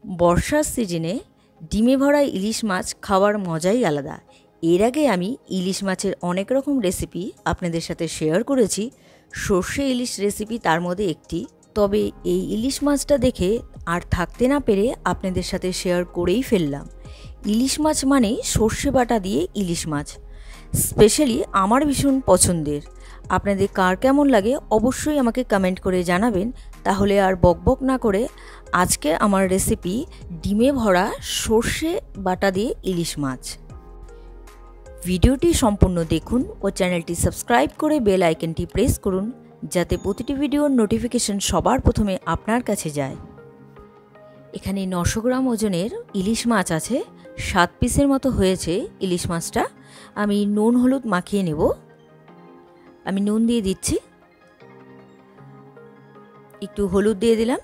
বর্ষার সিজনে ডিমে ভরা ইলিশ মাছ খাওয়ার মজাই আলাদা। এর আগে আমি ইলিশ মাছের অনেক রকম রেসিপি আপনাদের সাথে শেয়ার করেছি। সর্ষে ইলিশ রেসিপি তার মধ্যে একটি। তবে এই ইলিশ মাছটা দেখে আর থাকতে না পেরে আপনাদের সাথে শেয়ার করেই ফেললাম। ইলিশ মাছ মানে সর্ষে বাটা দিয়ে ইলিশ মাছ, স্পেশালি আমার ভীষণ পছন্দের। আপনাদের কার কেমন লাগে অবশ্যই আমাকে কমেন্ট করে জানাবেন। তাহলে আর বকবক না করে আজকে আমার রেসিপি ডিমে ভরা সর্ষে বাটা দিয়ে ইলিশ মাছ। ভিডিওটি সম্পূর্ণ দেখুন ও চ্যানেলটি সাবস্ক্রাইব করে বেল আইকনটি প্রেস করুন, যাতে প্রতিটি ভিডিওর নোটিফিকেশন সবার প্রথমে আপনার কাছে যায়। এখানে 900 গ্রাম ওজনের ইলিশ মাছ আছে। 7 পিসের মতো হয়েছে ইলিশ মাছটা। আমি নুন হলুদ মাখিয়ে নেব। আমি নুন দিয়ে দিচ্ছি, একটু হলুদ দিয়ে দিলাম।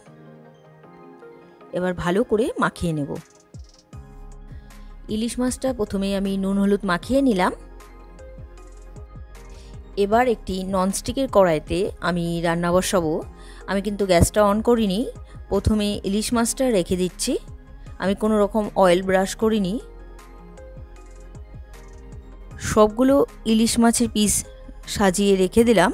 এবার ভালো করে মাখিয়ে নেব। ইলিশ মাছটা প্রথমে আমি নুন হলুদ মাখিয়ে নিলাম। এবার একটি ননস্টিকের কড়াইতে আমি রান্না বসাবো। আমি কিন্তু গ্যাসটা অন করিনি। প্রথমে ইলিশ মাছটা রেখে দিচ্ছি। আমি কোনো রকম অয়েল ব্রাশ করিনি। সবগুলো ইলিশ মাছের পিস সাজিয়ে রেখে দিলাম।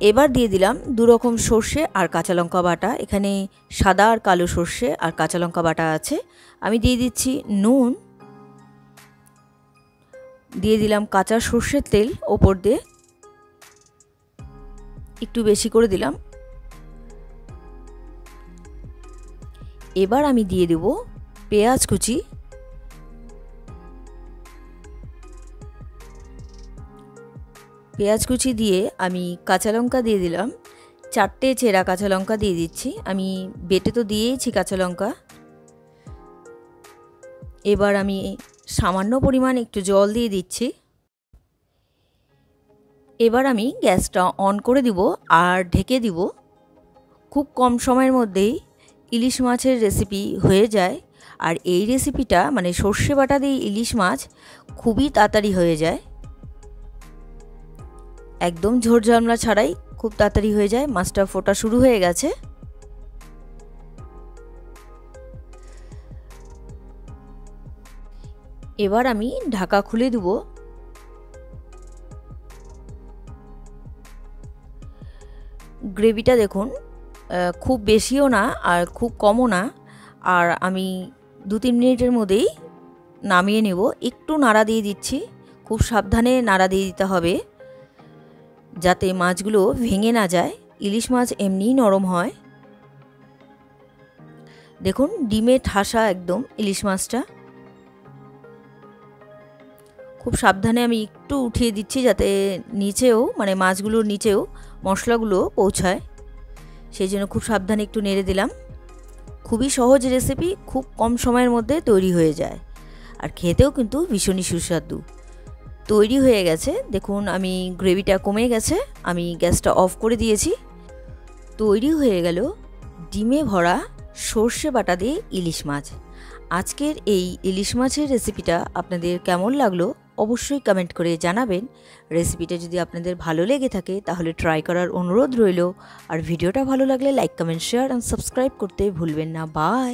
এবার দিয়ে দিলাম 2 রকম সর্ষে আর কাঁচা লঙ্কা বাটা। এখানে সাদা আর কালো সর্ষে আর কাঁচা লঙ্কা বাটা আছে। আমি দিয়ে দিচ্ছি নুন, দিয়ে দিলাম কাঁচা সর্ষের তেল ওপর দিয়ে, একটু বেশি করে দিলাম। এবার আমি দিয়ে দেব পেঁয়াজ কুচি। পেঁয়াজ কুচি দিয়ে আমি কাঁচা লঙ্কা দিয়ে দিলাম। 4টে চেরা কাঁচা লঙ্কা দিয়ে দিচ্ছি। আমি বেটে তো দিয়েইছি কাঁচা লঙ্কা। এবার আমি সামান্য পরিমাণ একটু জল দিয়ে দিচ্ছি। এবার আমি গ্যাসটা অন করে দিব আর ঢেকে দিব। খুব কম সময়ের মধ্যেই ইলিশ মাছের রেসিপি হয়ে যায়। আর এই রেসিপিটা মানে সর্ষে বাটা দিয়ে ইলিশ মাছ খুবই তাড়াতাড়ি হয়ে যায়, একদম ঝোড়ঝামলা ছাড়াই খুব তাড়াতাড়ি হয়ে যায়। মাছটা ফোটা শুরু হয়ে গেছে। এবার আমি ঢাকা খুলে দেব। গ্রেভিটা দেখুন, খুব বেশিও না আর খুব কমও না। আর আমি 2-3 মিনিটের মধ্যেই নামিয়ে নেব। একটু নাড়া দিয়ে দিচ্ছি, খুব সাবধানে নাড়া দিয়ে দিতে হবে যাতে মাছগুলো ভেঙে না যায়। ইলিশ মাছ এমনিই নরম হয়। দেখুন ডিমে ঠাসা একদম ইলিশ মাছটা। খুব সাবধানে আমি একটু উঠিয়ে দিচ্ছি যাতে নিচেও মানে মাছগুলোর নিচেও মশলাগুলো পৌঁছায়, সেই জন্য খুব সাবধানে একটু নেড়ে দিলাম। খুবই সহজ রেসিপি, খুব কম সময়ের মধ্যে তৈরি হয়ে যায় আর খেতেও কিন্তু ভীষণই সুস্বাদু। তৈরি হয়ে গেছে দেখুন, আমি গ্রেভিটা কমে গেছে, আমি গ্যাসটা অফ করে দিয়েছি। তৈরি হয়ে গেল ডিমে ভরা সর্ষে বাটা দিয়ে ইলিশ মাছ। আজকের এই ইলিশ মাছের রেসিপিটা আপনাদের কেমন লাগলো অবশ্যই কমেন্ট করে জানাবেন। রেসিপিটা যদি আপনাদের ভালো লেগে থাকে তাহলে ট্রাই করার অনুরোধ রইল। আর ভিডিওটা ভালো লাগলে লাইক, কমেন্ট, শেয়ার আর সাবস্ক্রাইব করতে ভুলবেন না। বাই।